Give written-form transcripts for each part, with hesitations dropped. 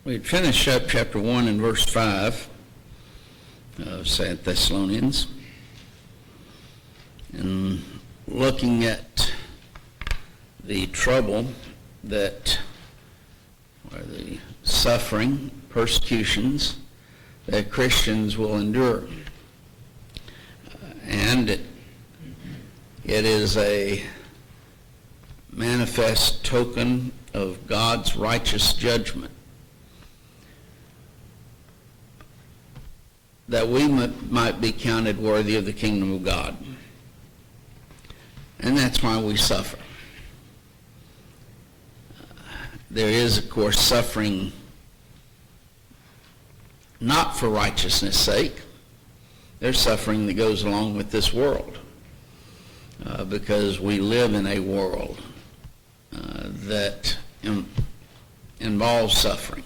We finished up chapter 1 and verse 5 of 2 Thessalonians, and looking at the trouble that, or the suffering, persecutions that Christians will endure. And it is a manifest token of God's righteous judgment, that we might be counted worthy of the kingdom of God. And that's why we suffer. There is, of course, suffering not for righteousness' sake. There's suffering that goes along with this world, because we live in a world that involves suffering.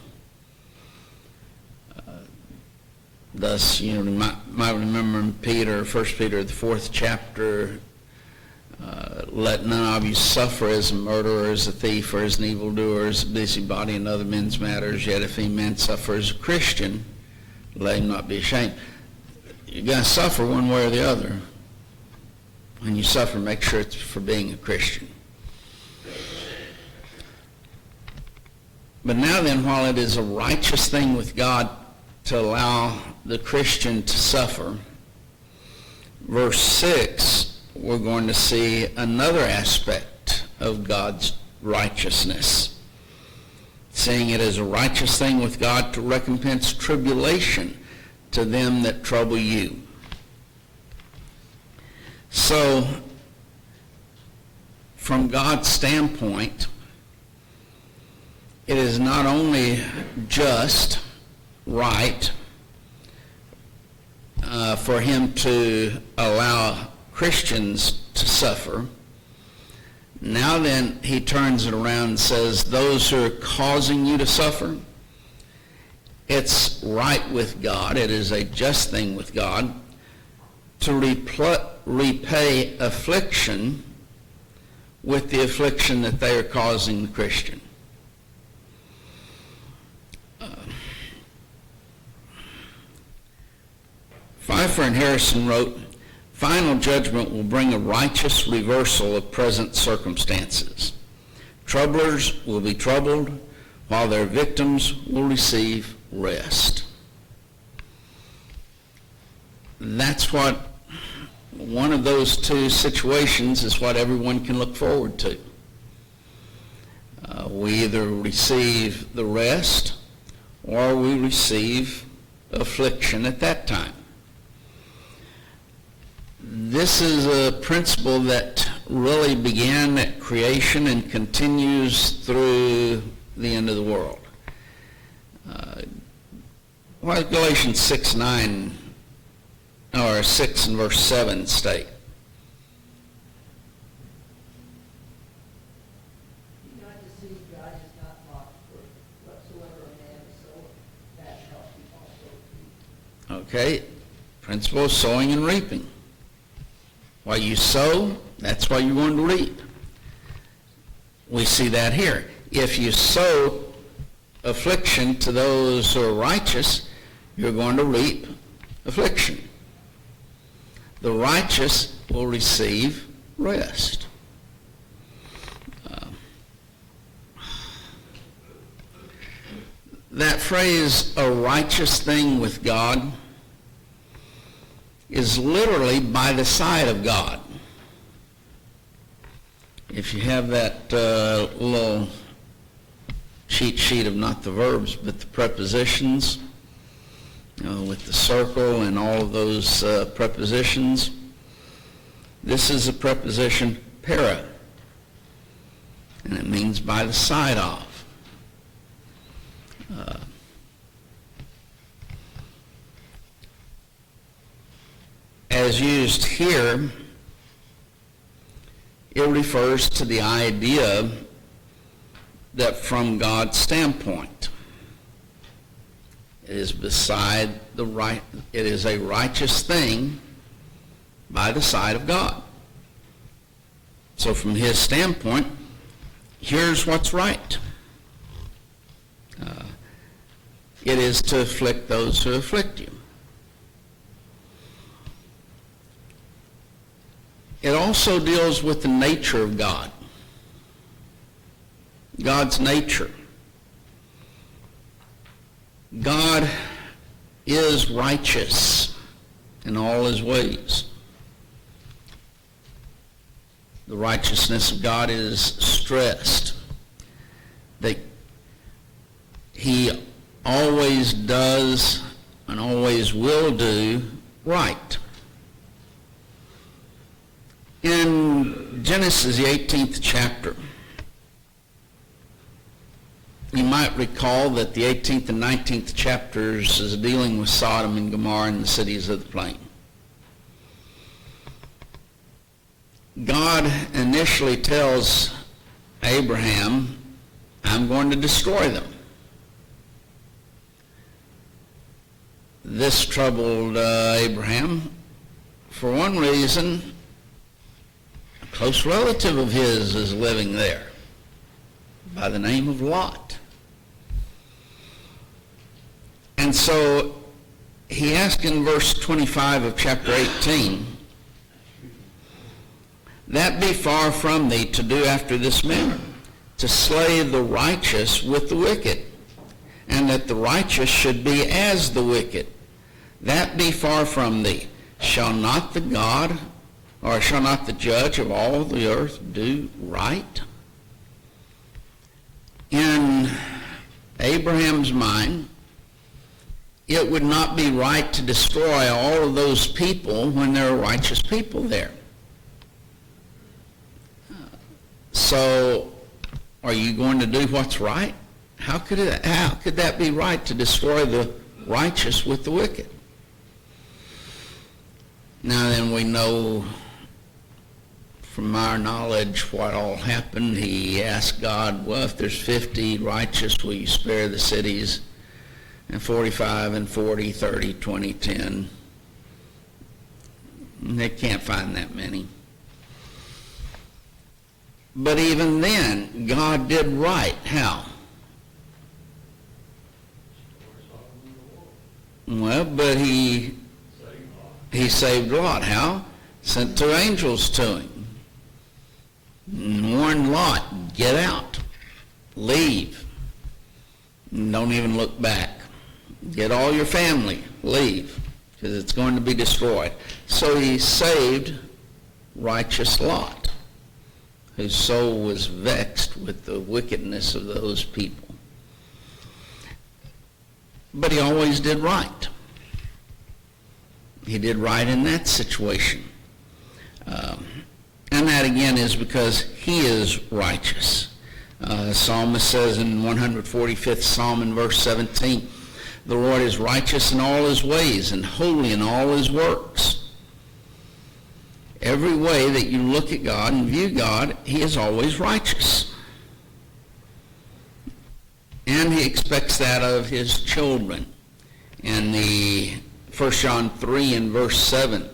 Thus, you might remember in Peter, 1 Peter, the 4th chapter, let none of you suffer as a murderer, as a thief, or as an evildoer, as a busybody in other men's matters. Yet if any man suffer as a Christian, let him not be ashamed. You're going to suffer one way or the other. When you suffer, make sure it's for being a Christian. But now then, while it is a righteous thing with God to allow the Christian to suffer, verse 6, we're going to see another aspect of God's righteousness, saying it is a righteous thing with God to recompense tribulation to them that trouble you. So, from God's standpoint, it is not only just right for him to allow Christians to suffer. Now then, he turns it around and says, those who are causing you to suffer, it's right with God, it is a just thing with God to repay affliction with the affliction that they are causing the Christian. Pfeiffer and Harrison wrote, final judgment will bring a righteous reversal of present circumstances. Troublers will be troubled, while their victims will receive rest. That's what, one of those two situations is what everyone can look forward to. We either receive the rest or we receive affliction at that time. This is a principle that really began at creation and continues through the end of the world. What does Galatians 6:9 or 6 and verse 7 state? Be not deceived, God is not mocked, for whatsoever a man soweth, that shall he also reap. Okay, principle of sowing and reaping. While you sow, that's why you're going to reap. We see that here. If you sow affliction to those who are righteous, you're going to reap affliction. The righteous will receive rest. That phrase, a righteous thing with God, is literally by the side of God. If you have that little cheat sheet of not the verbs but the prepositions, with the circle and all of those prepositions, this is a preposition para, and it means by the side of. As used here, it refers to the idea that from God's standpoint, it is beside the right, it is a righteous thing by the side of God. So from his standpoint, here's what's right. It is to afflict those who afflict you. It also deals with the nature of God. God's nature. God is righteous in all his ways. The righteousness of God is stressed. That he always does and always will do right. In Genesis, the 18th chapter, you might recall that the 18th and 19th chapters is dealing with Sodom and Gomorrah and the cities of the plain. God initially tells Abraham, I'm going to destroy them. This troubled Abraham for one reason. A close relative of his is living there by the name of Lot. And so he asked in verse 25 of chapter 18, that be far from thee to do after this manner, to slay the righteous with the wicked, and that the righteous should be as the wicked. That be far from thee. Shall not the God, or shall not the judge of all the earth do right? In Abraham's mind, it would not be right to destroy all of those people when there are righteous people there. So, are you going to do what's right? How could that be right to destroy the righteous with the wicked? Now then, we know from our knowledge what all happened. He asked God, well, if there's 50 righteous, will you spare the cities? And 45 and 40, 30, 20, 10. They can't find that many. But even then, God did right. How? Well, but he saved Lot. How? Sent 2 angels to him. And warned Lot, get out. Leave. Don't even look back. Get all your family. Leave. Because it's going to be destroyed. So he saved righteous Lot, whose soul was vexed with the wickedness of those people. But he always did right. He did right in that situation. And that again is because he is righteous. The psalmist says in 145th Psalm in verse 17, the Lord is righteous in all his ways and holy in all his works. Every way that you look at God and view God, he is always righteous. And he expects that of his children. In the 1 John 3 and verse 7, it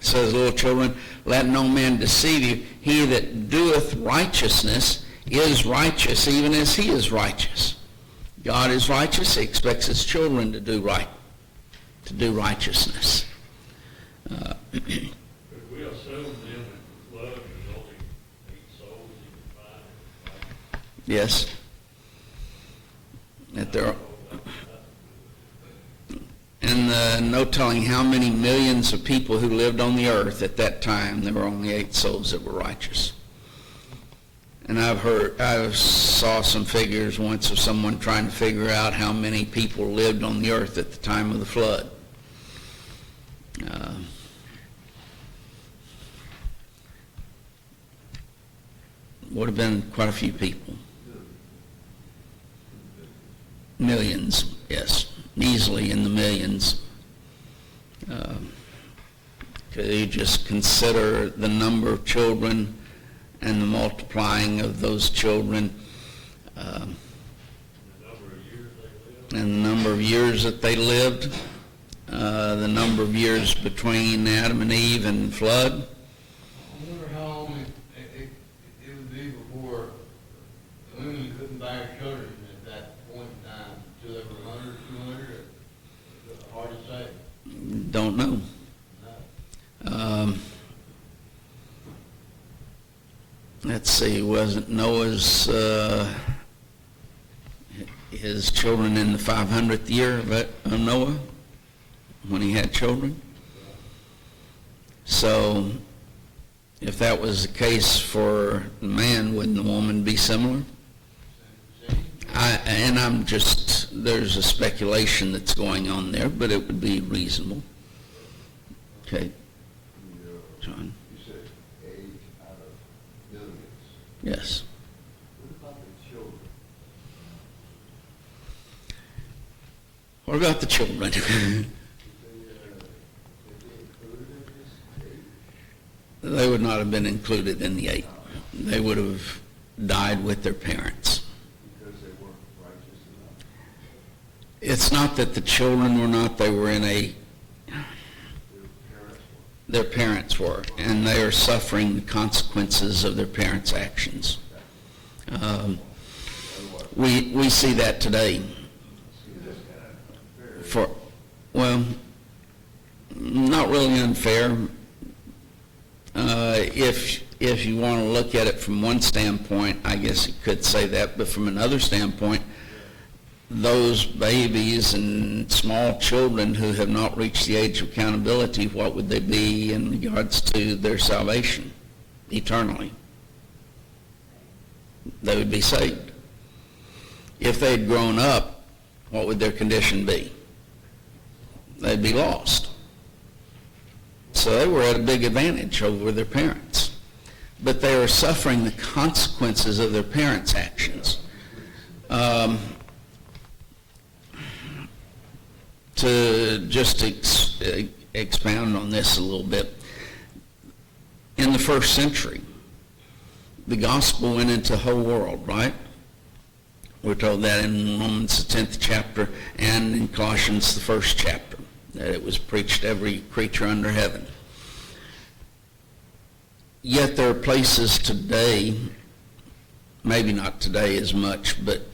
says, little children, let no man deceive you. He that doeth righteousness is righteous, even as he is righteous. God is righteous. He expects his children to do right, to do righteousness. Could we assume then that the flood resulting in 8 souls in the fire? Yes. That there are, and no telling how many millions of people who lived on the earth at that time, there were only 8 souls that were righteous. And I saw some figures once of someone trying to figure out how many people lived on the earth at the time of the flood. Would have been quite a few people. Millions, yes, easily in the millions. Could you just consider the number of children and the multiplying of those children, And the number of years they lived? and the number of years that they lived, the number of years between Adam and Eve and flood? I wonder how long it would be before the women couldn't bear children at that point in time, till whether they were 100 or 200, hard to say. Don't know. No. Let's see, wasn't Noah's, his children in the 500th year of Noah, when he had children? So, if that was the case for the man, wouldn't the woman be similar? There's a speculation that's going on there, but it would be reasonable. Okay, John? You said age out of millions. Yes. What about the children? What about the children? Did they included in this age? They would not have been included in the 8. They would have died with their parents. Because they weren't righteous enough? It's not that the children were not, they were in a, Their parents were. their parents were, and they are suffering the consequences of their parents' actions. We see that today. Not really unfair. If you want to look at it from one standpoint, I guess you could say that, but from another standpoint, those babies and small children who have not reached the age of accountability, what would they be in regards to their salvation eternally? They would be saved. If they had grown up, what would their condition be? They'd be lost. So they were at a big advantage over their parents. But they were suffering the consequences of their parents' actions. To just expound on this a little bit, in the first century, the gospel went into the whole world, right? We're told that in Romans the 10th chapter and in Colossians the 1st chapter, that it was preached to every creature under heaven. Yet there are places today, maybe not today as much, but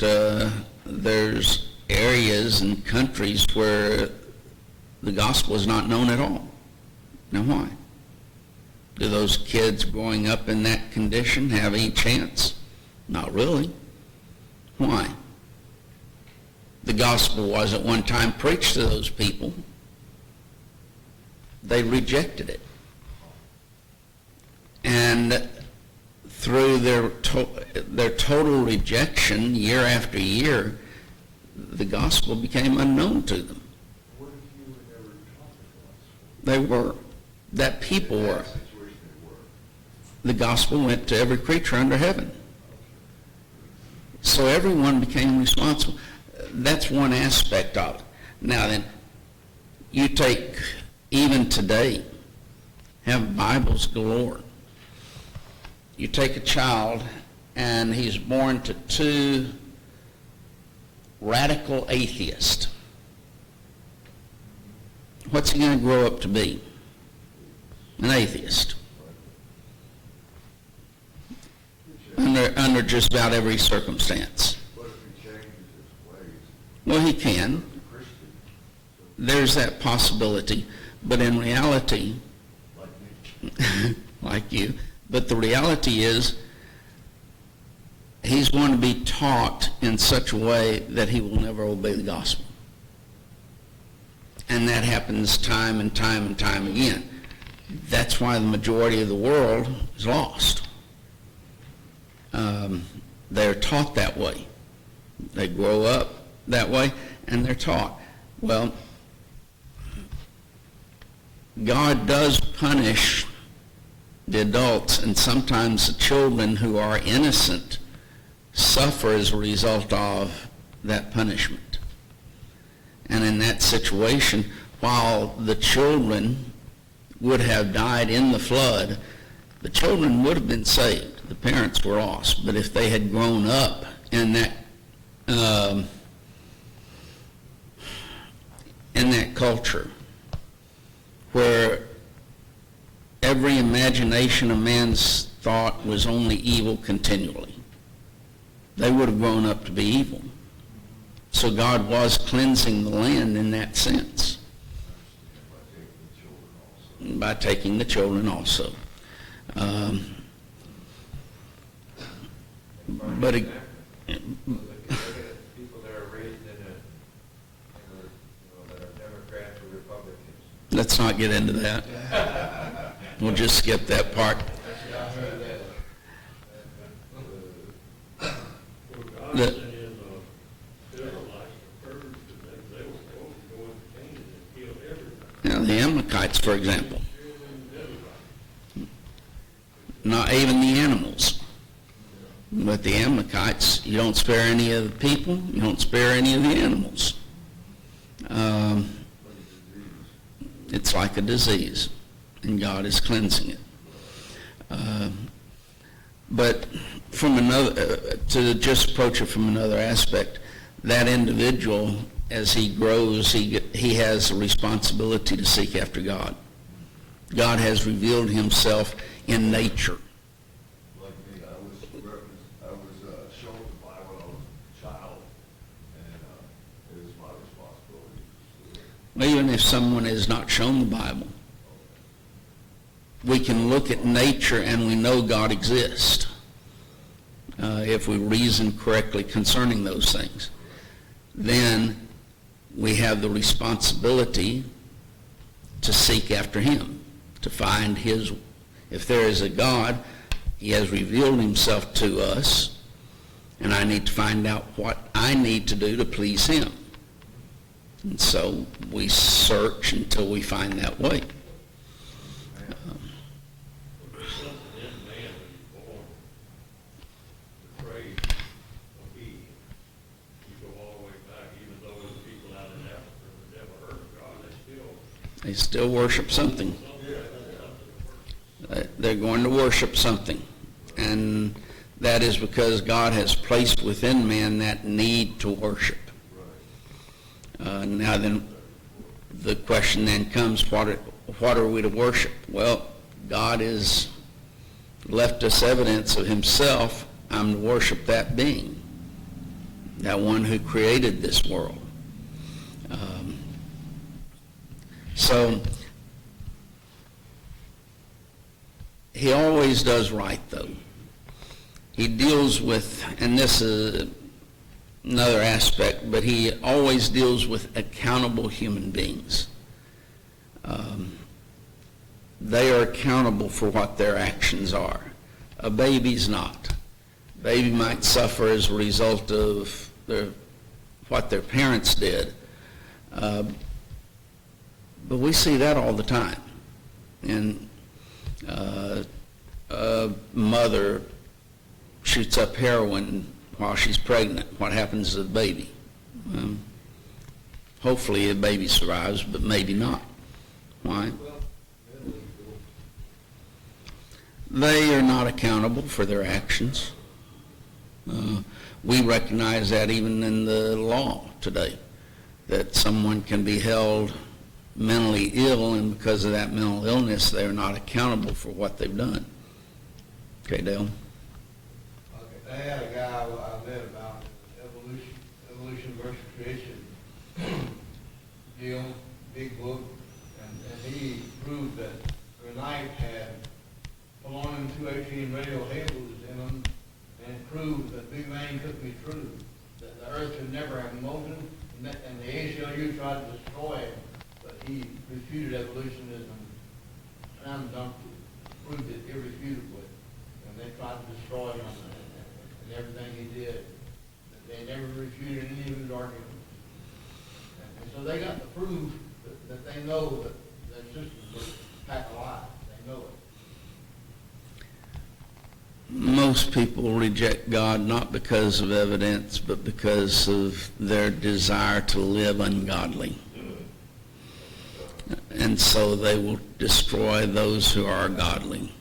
there's areas and countries where the gospel is not known at all. Now why? Do those kids growing up in that condition have any chance? Not really. Why? The gospel was at one time preached to those people. They rejected it. And through their total rejection, year after year, the gospel became unknown to them. What if you were never taught the gospel? They were. That people In were. that situation they were. The gospel went to every creature under heaven. So everyone became responsible. That's one aspect of it. Now then, you take, even today, have Bibles galore. You take a child and he's born to two radical atheists. What's he going to grow up to be? An atheist. Under just about every circumstance. What if he changes his ways? Well, he can. He's a Christian, There's that possibility. But in reality, like me. like you, but the reality is he's going to be taught in such a way that he will never obey the gospel. And that happens time and time and time again. That's why the majority of the world is lost. They're taught that way. They grow up that way, and they're taught. Well, God does punish the adults, and sometimes the children who are innocent suffer as a result of that punishment. And in that situation, while the children would have died in the flood, the children would have been saved. The parents were lost. But if they had grown up in that culture where every imagination of man's thought was only evil continually, they would have grown up to be evil. So God was cleansing the land in that sense By taking the children also. by taking the children also. But it, Look at people that are raised that are Democrats or Republicans. let's not get into that. We'll just skip that part. I heard that. Well, God The- sent in Israelites, the Kurds, and they were supposed to go into Canaan and kill everybody. The Amalekites, for example, Killing everybody. not even the animals. But the Amalekites, you don't spare any of the people, you don't spare any of the animals. It's like a disease, and God is cleansing it. But from another, to just approach it from another aspect, that individual, as he grows, he has a responsibility to seek after God. God has revealed himself in nature. Like me, I was shown the Bible when I was a child, and it was my responsibility to see it. Well, even if someone is not shown the Bible, we can look at nature and we know God exists if we reason correctly concerning those things. Then we have the responsibility to seek after him, to find his. If there is a God, he has revealed himself to us, and I need to find out what I need to do to please him. And so we search until we find that way. There's something in man when he's born, the phrase of being. You go all the way back, even though there's people out in Africa that never heard of God, They still worship something. something They're going to worship something. And that is because God has placed within man that need to worship. Now then, the question then comes, what are we to worship? Well, God has left us evidence of himself. I'm to worship that being, that one who created this world. So he always does right, though. He deals with, and this is another aspect, but he always deals with accountable human beings. They are accountable for what their actions are. A baby's not. A baby might suffer as a result of what their parents did. But we see that all the time. And a mother shoots up heroin while she's pregnant. What happens to the baby? Hopefully the baby survives, but maybe not. Why? They are not accountable for their actions. We recognize that even in the law today, that someone can be held mentally ill, and because of that mental illness, they're not accountable for what they've done. Okay, Dale? Okay, I had a guy I read about evolution versus creation deal, big book, and he proved that the knife had polonium 218 radioactives in them, and it proved that Big Bang couldn't be true, that the Earth could never have molten, and the ACLU tried to destroy it, but he refuted evolutionism, slam dunked it, proved it irrefutably, and they tried to destroy him and everything he did. They never refuted any of his arguments. And so they got the proof that they know that their systems are packed a lie. They know it. Most people reject God not because of evidence, but because of their desire to live ungodly. And so they will destroy those who are godly.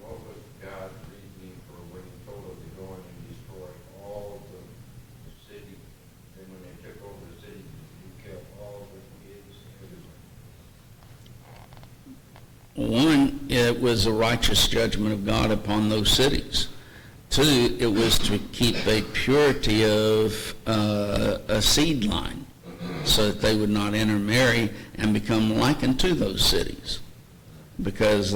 What was God's reasoning for when he told them to go in and destroy all the city? And when they took over the city, he kept all the kids, everyone. One, it was a righteous judgment of God upon those cities. Two, it was to keep a purity of a seed line so that they would not intermarry and become like unto those cities. Because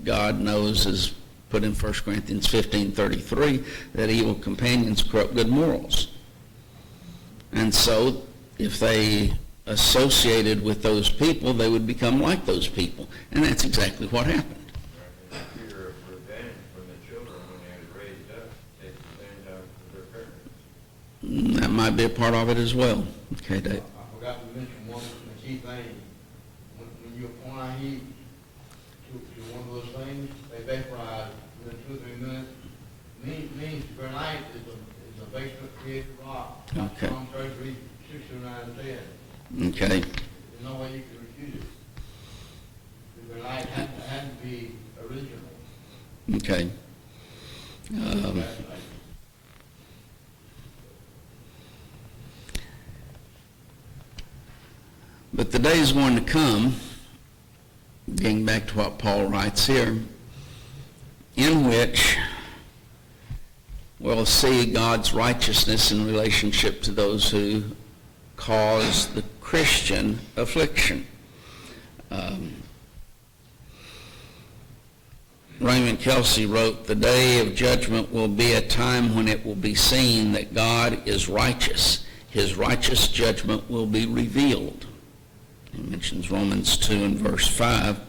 God knows, as put in 1 Corinthians 15:33, that evil companions corrupt good morals. And so if they associated with those people, they would become like those people. And that's exactly what happened. Fear of revenge from the children when they were raised up, take revenge out of their parents. That might be a part of it as well. Okay, Dave. I forgot to mention one key thing. When you apply heat to one of those things, they vaporize within 2 or 3 minutes. Means granite is a basement created rock. Okay. Psalm 33, 6 through 9 and 10. Okay. There's no way you can refute it. The granite had to be original. Okay. But the day is going to come, getting back to what Paul writes here, in which we'll see God's righteousness in relationship to those who cause the Christian affliction. Raymond Kelsey wrote, "The day of judgment will be a time when it will be seen that God is righteous. His righteous judgment will be revealed." He mentions Romans 2 and verse 5.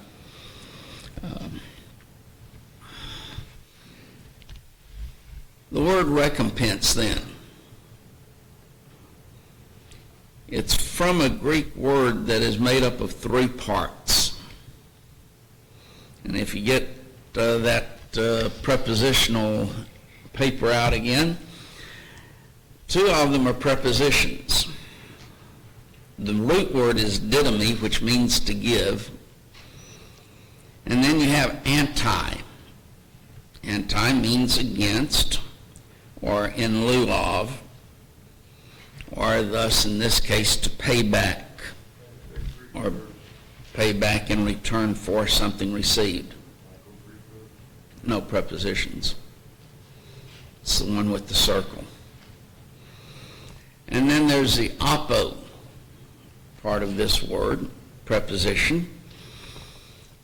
The word recompense then, it's from a Greek word that is made up of 3 parts. And if you get that prepositional paper out again, 2 of them are prepositions. The root word is didomi, which means to give. And then you have anti. Anti means against, or in lieu of, or thus in this case to pay back, or pay back in return for something received. No prepositions. It's the one with the circle. And then there's the apo part of this word, preposition,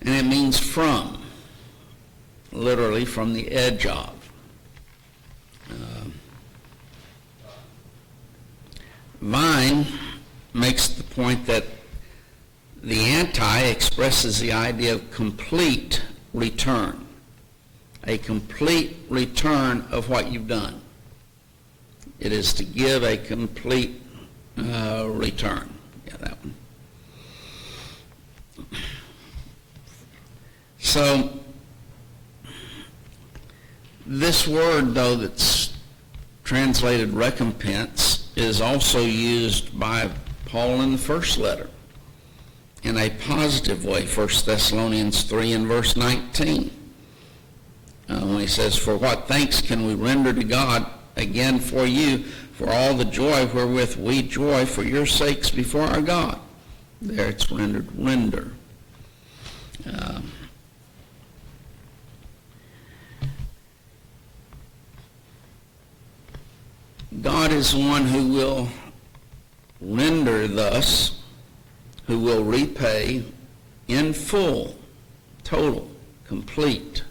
and it means from, literally from the edge of. Vine makes the point that the anti expresses the idea of complete return, a complete return of what you've done. It is to give a complete return. Yeah, that one. So, this word, though, that's translated recompense, is also used by Paul in the first letter in a positive way, 1 Thessalonians 3 and verse 19. When he says, "For what thanks can we render to God again for you, for all the joy wherewith we joy for your sakes before our God." There it's rendered render. God is the one who will render thus, who will repay in full, total, complete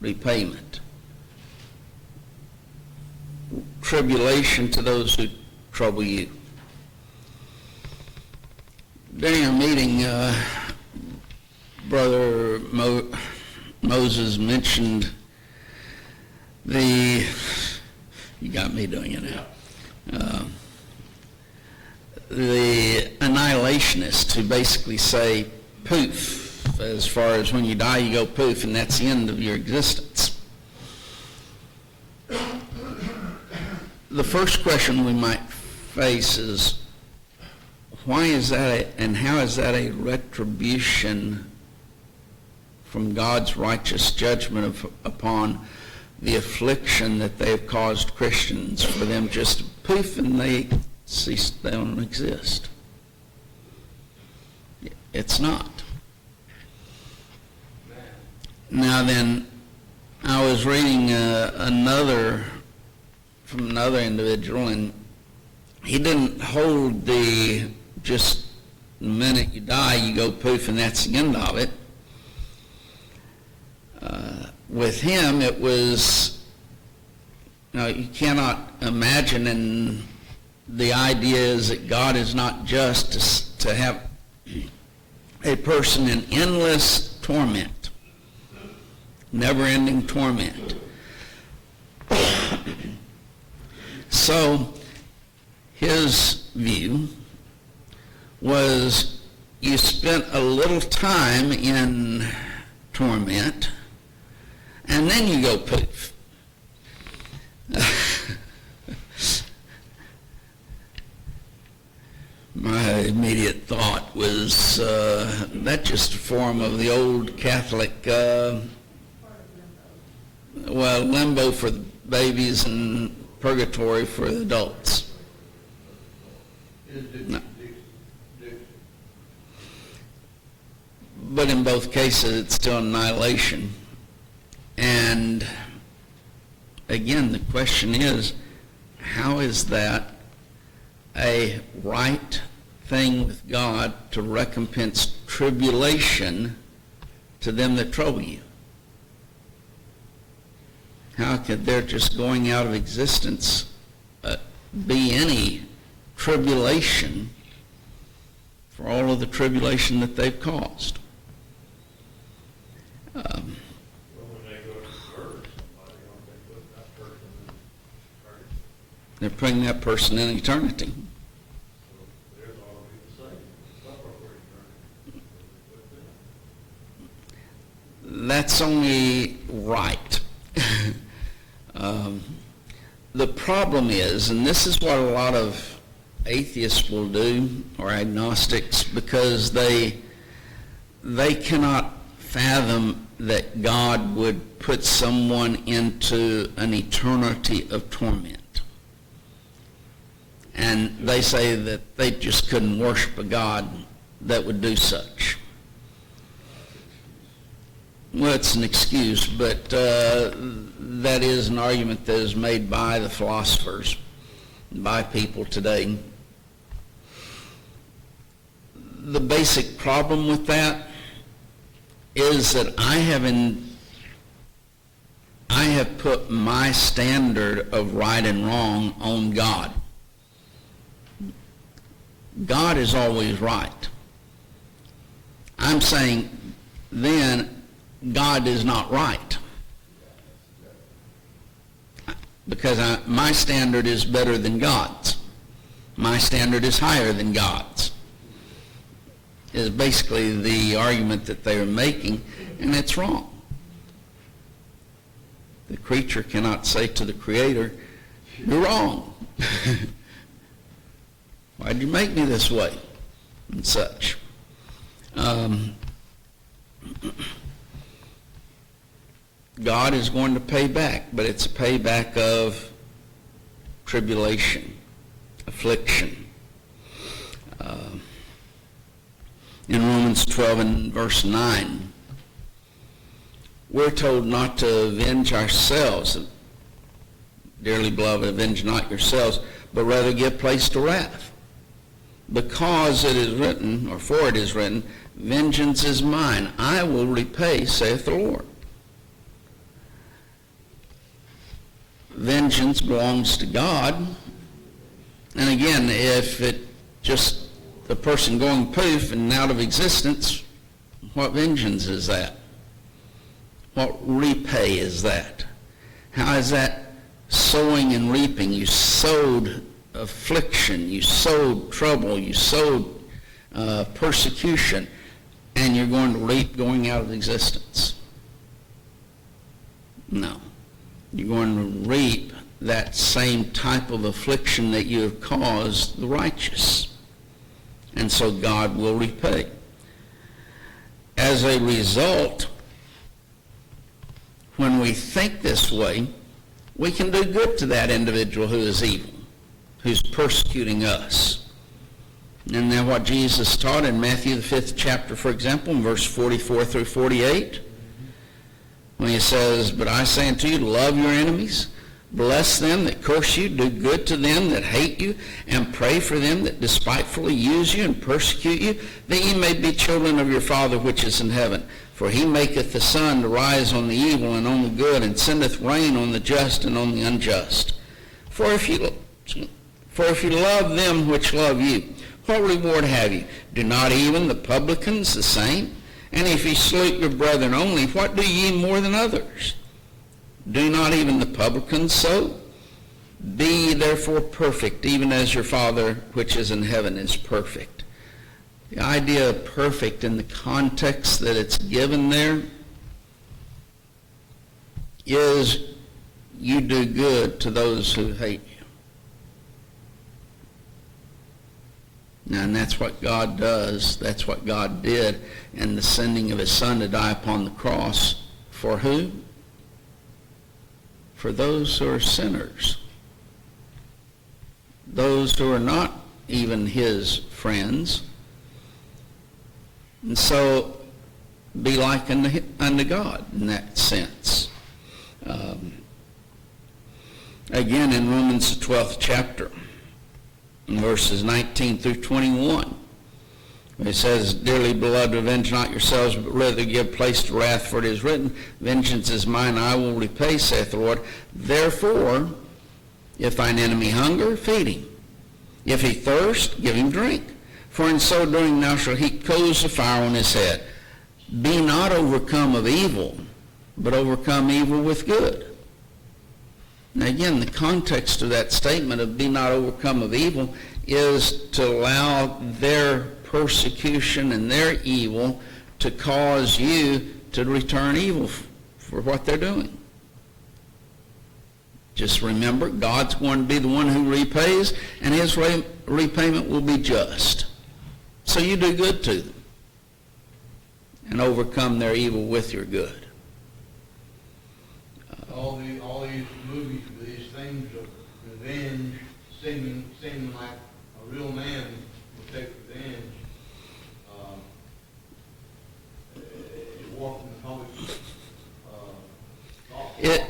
repayment. Tribulation to those who trouble you. During our meeting, Brother Moses mentioned you got me doing it now, the annihilationists who basically say poof, as far as when you die you go poof and that's the end of your existence. The first question we might face is, why is that and how is that a retribution from God's righteous judgment upon the affliction that they have caused Christians, for them just to poof and they cease, they don't exist? It's not. Now then, I was reading from another individual, and he didn't hold just the minute you die, you go poof, and that's the end of it. With him, it was, you cannot imagine, and the idea is that God is not just to have a person in endless torment, never-ending torment. So his view was you spent a little time in torment, and then you go poof. My immediate thought was that's just a form of the old Catholic, limbo for the babies and purgatory for the adults. No. But in both cases, it's still annihilation. And again, the question is, how is that a right thing with God to recompense tribulation to them that trouble you? How could their just going out of existence be any tribulation for all of the tribulation that they've caused? Well, when they go to murder somebody, don't they put that person in eternity? They're putting that person in eternity. So theirs ought to be the same. Suffer for eternity. They put them. That's only right. The problem is, and this is what a lot of atheists will do, or agnostics, because they cannot fathom that God would put someone into an eternity of torment. And they say that they just couldn't worship a God that would do such. Well, it's an excuse, but that is an argument that is made by the philosophers, by people today. The basic problem with that is that I have put my standard of right and wrong on God. God is always right. I'm saying then God is not right, because my standard is better than God's. My standard is higher than God's, is basically the argument that they are making, and it's wrong. The creature cannot say to the Creator, "You're wrong. Why did you make me this way?" and such. God is going to pay back, but it's a payback of tribulation, affliction. In Romans 12 and verse 9, we're told not to avenge ourselves. Dearly beloved, avenge not yourselves, but rather give place to wrath. Because it is written, or for it is written, vengeance is mine, I will repay, saith the Lord. Vengeance belongs to God. And again, if it just the person going poof and out of existence, what vengeance is that? What repay is that? How is that sowing and reaping? You sowed affliction, you sowed trouble, you sowed persecution, and you're going to reap going out of existence. No. You're going to reap that same type of affliction that you have caused the righteous. And so God will repay. As a result, when we think this way, we can do good to that individual who is evil, who's persecuting us. And then what Jesus taught in Matthew the 5th chapter, for example, in verse 44 through 48, when he says, "But I say unto you, love your enemies, bless them that curse you, do good to them that hate you, and pray for them that despitefully use you and persecute you, that ye may be children of your Father which is in heaven. For he maketh the sun to rise on the evil and on the good, and sendeth rain on the just and on the unjust. For if you love them which love you, what reward have you? Do not even the publicans the same? And if ye salute your brethren only, what do ye more than others? Do not even the publicans so? Be ye therefore perfect, even as your Father which is in heaven is perfect." The idea of perfect in the context that it's given there is you do good to those who hate you. Now, and that's what God does. That's what God did in the sending of his Son to die upon the cross. For who? For those who are sinners. Those who are not even his friends. And so, be like unto God in that sense. Again, in Romans the 12th chapter, in verses 19 through 21, it says, "Dearly beloved, revenge not yourselves, but rather give place to wrath, for it is written, Vengeance is mine, I will repay, saith the Lord. Therefore, if thine enemy hunger, feed him. If he thirst, give him drink. For in so doing thou shalt heap coals of fire on his head. Be not overcome of evil, but overcome evil with good." Now again, the context of that statement of "be not overcome of evil" is to allow their persecution and their evil to cause you to return evil for what they're doing. Just remember, God's going to be the one who repays, and his repayment will be just. So you do good to them and overcome their evil with your good. All these movies, these things of revenge, seeming like a real man will take revenge.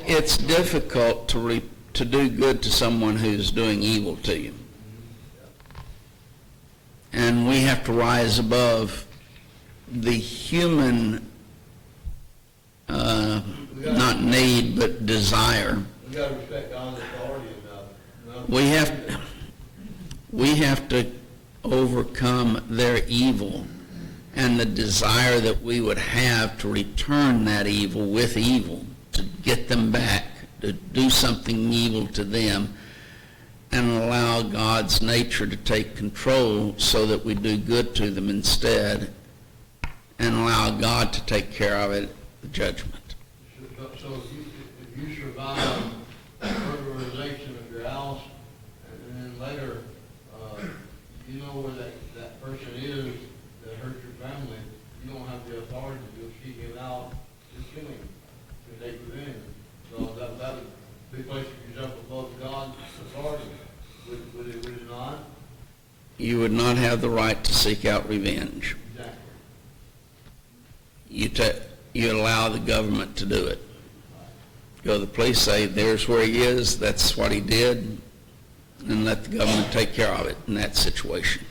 It's difficult to do good to someone who's doing evil to you. And we have to rise above the human, not need, but desire. We got to respect God's authority enough. We have to overcome their evil and the desire that we would have to return that evil with evil, to get them back, to do something evil to them, and allow God's nature to take control so that we do good to them instead, and allow God to take care of it, the judgment. So if you survive burglarization of your house, and then later you know where that person is that hurt your family, you don't have the authority to go seek him out and kill him to take revenge. So that would be placing yourself above God's authority. Would it not? You would not have the right to seek out revenge. Exactly. You allow the government to do it. Go to the police, say, "There's where he is, that's what he did," and let the government take care of it in that situation.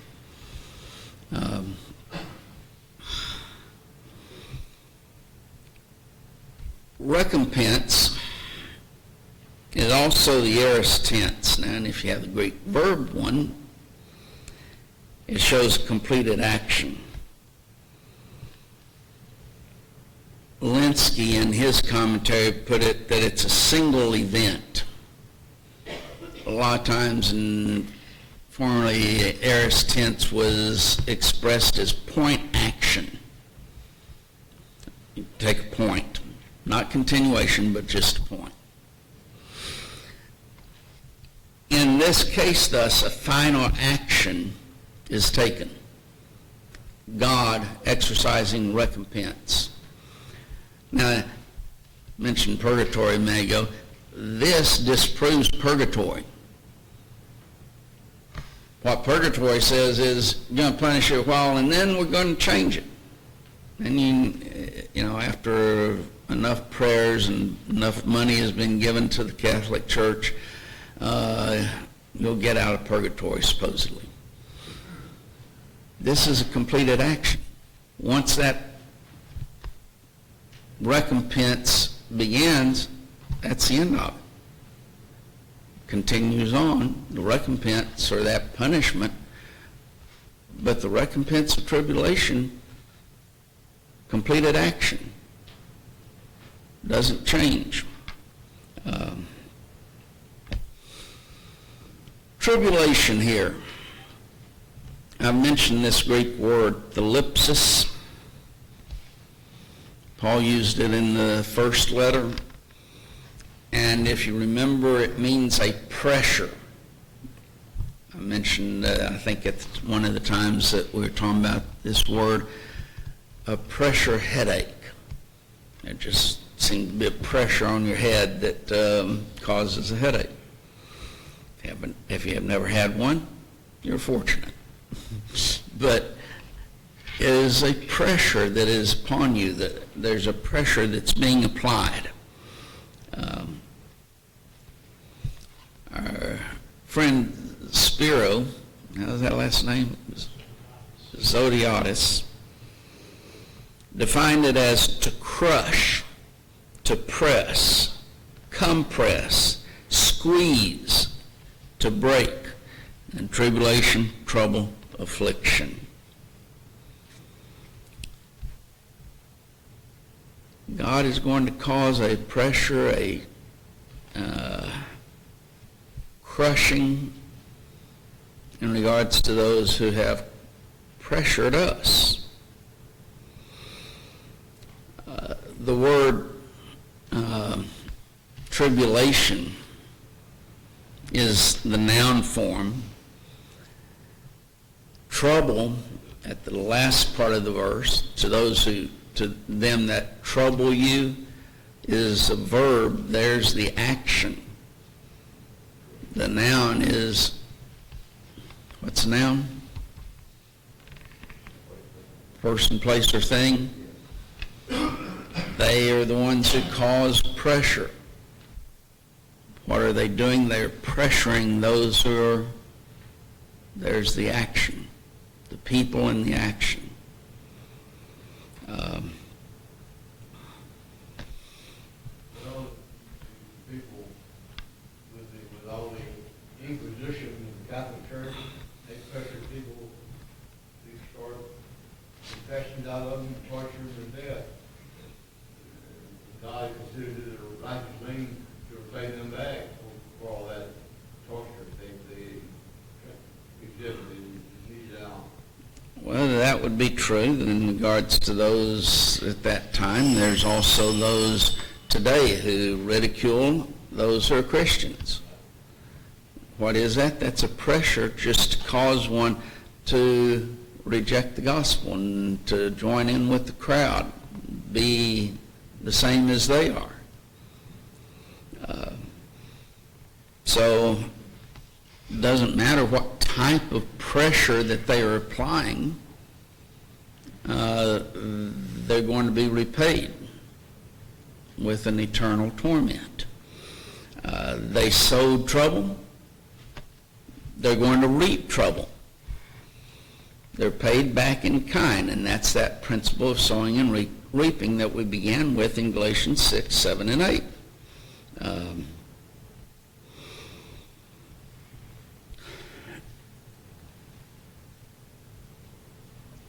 Recompense is also the aorist tense. Now, and if you have the Greek verb one, it shows completed action. Linsky, in his commentary, put it that it's a single event. A lot of times, formerly, aorist tense was expressed as point action. You take a point, not continuation, but just a point. In this case, thus, a final action is taken. God exercising recompense. Now, I mentioned purgatory a minute ago. This disproves purgatory. What purgatory says is, you're going to punish you a while, and then we're going to change it. And you know, after enough prayers and enough money has been given to the Catholic Church, you'll get out of purgatory, supposedly. This is a completed action. Once that recompense begins, that's the end of it. Continues on, the recompense or that punishment, but the recompense of tribulation, completed action, doesn't change. Tribulation here. I've mentioned this Greek word, thalipsis. Paul used it in the first letter. And if you remember, it means a pressure. I mentioned, I think at one of the times that we were talking about this word, a pressure headache. It just seems to be a pressure on your head that causes a headache. If you have never had one, you're fortunate. But it is a pressure that is upon you, that there's a pressure that's being applied. Our friend Spiro, how's that last name? Zodiotis, defined it as to crush, to press, compress, squeeze, to break, and tribulation, trouble, affliction. God is going to cause a pressure, a crushing in regards to those who have pressured us. The word tribulation is the noun form. Trouble, at the last part of the verse, to them that trouble you, is a verb. There's the action. The noun is, what's the noun? Person, place, or thing. They are the ones who cause pressure. What are they doing? They're pressuring those who are, there's the action. The people and the action. Well, people with all the Inquisition in the Catholic Church, they pressured people to start confessions out of them, torture them to death. God considered it a righteous means to repay them back for all that torture they exhibited and meted out. Well, that would be true in regards to those at that time. There's also those today who ridicule those who are Christians. What is that? That's a pressure just to cause one to reject the gospel and to join in with the crowd, be the same as they are. So it doesn't matter what type of pressure that they are applying, they're going to be repaid with an eternal torment. They sowed trouble, they're going to reap trouble. They're paid back in kind, and that's that principle of sowing and reaping that we began with in Galatians 6, 7, and 8.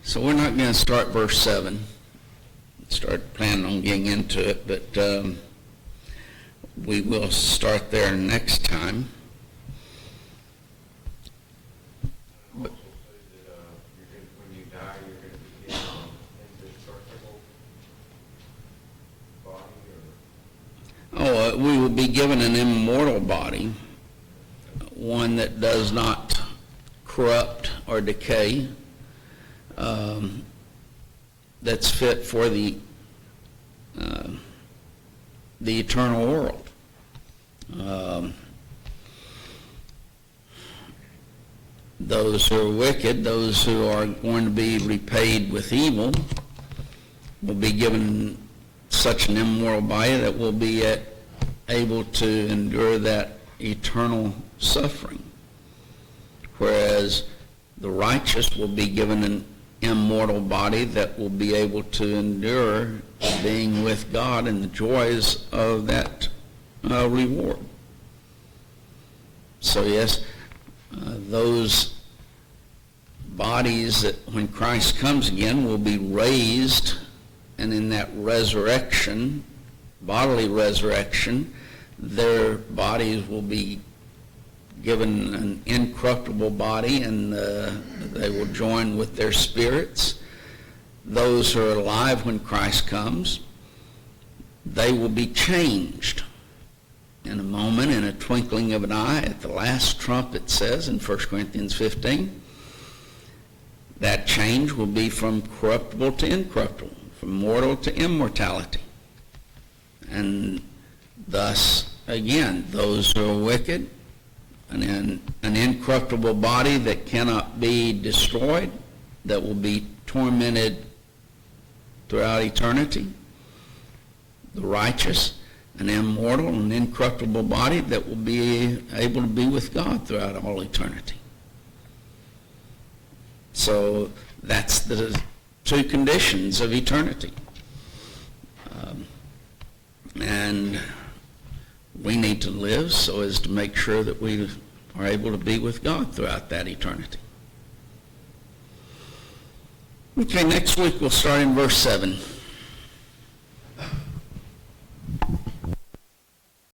So we're not going to start verse 7. Start planning on getting into it, but we will start there next time. Also say that when you die, you're going to be in indestructible body, or We will be given an immortal body, one that does not corrupt or decay, that's fit for the eternal world. Those who are wicked, those who are going to be repaid with evil, will be given such an immortal body that will be able to endure that eternal suffering. Whereas the righteous will be given an immortal body that will be able to endure being with God and the joys of that reward. So yes, those bodies that when Christ comes again will be raised, and in that resurrection, bodily resurrection, their bodies will be given an incorruptible body, and they will join with their spirits. Those who are alive when Christ comes, they will be changed in a moment, in a twinkling of an eye, at the last trump, it says in 1 Corinthians 15. That change will be from corruptible to incorruptible, from mortal to immortality. And thus, again, those who are wicked, an incorruptible body that cannot be destroyed, that will be tormented throughout eternity. The righteous, an immortal and incorruptible body that will be able to be with God throughout all eternity. So that's the two conditions of eternity. And we need to live so as to make sure that we are able to be with God throughout that eternity. Okay, next week we'll start in verse 7.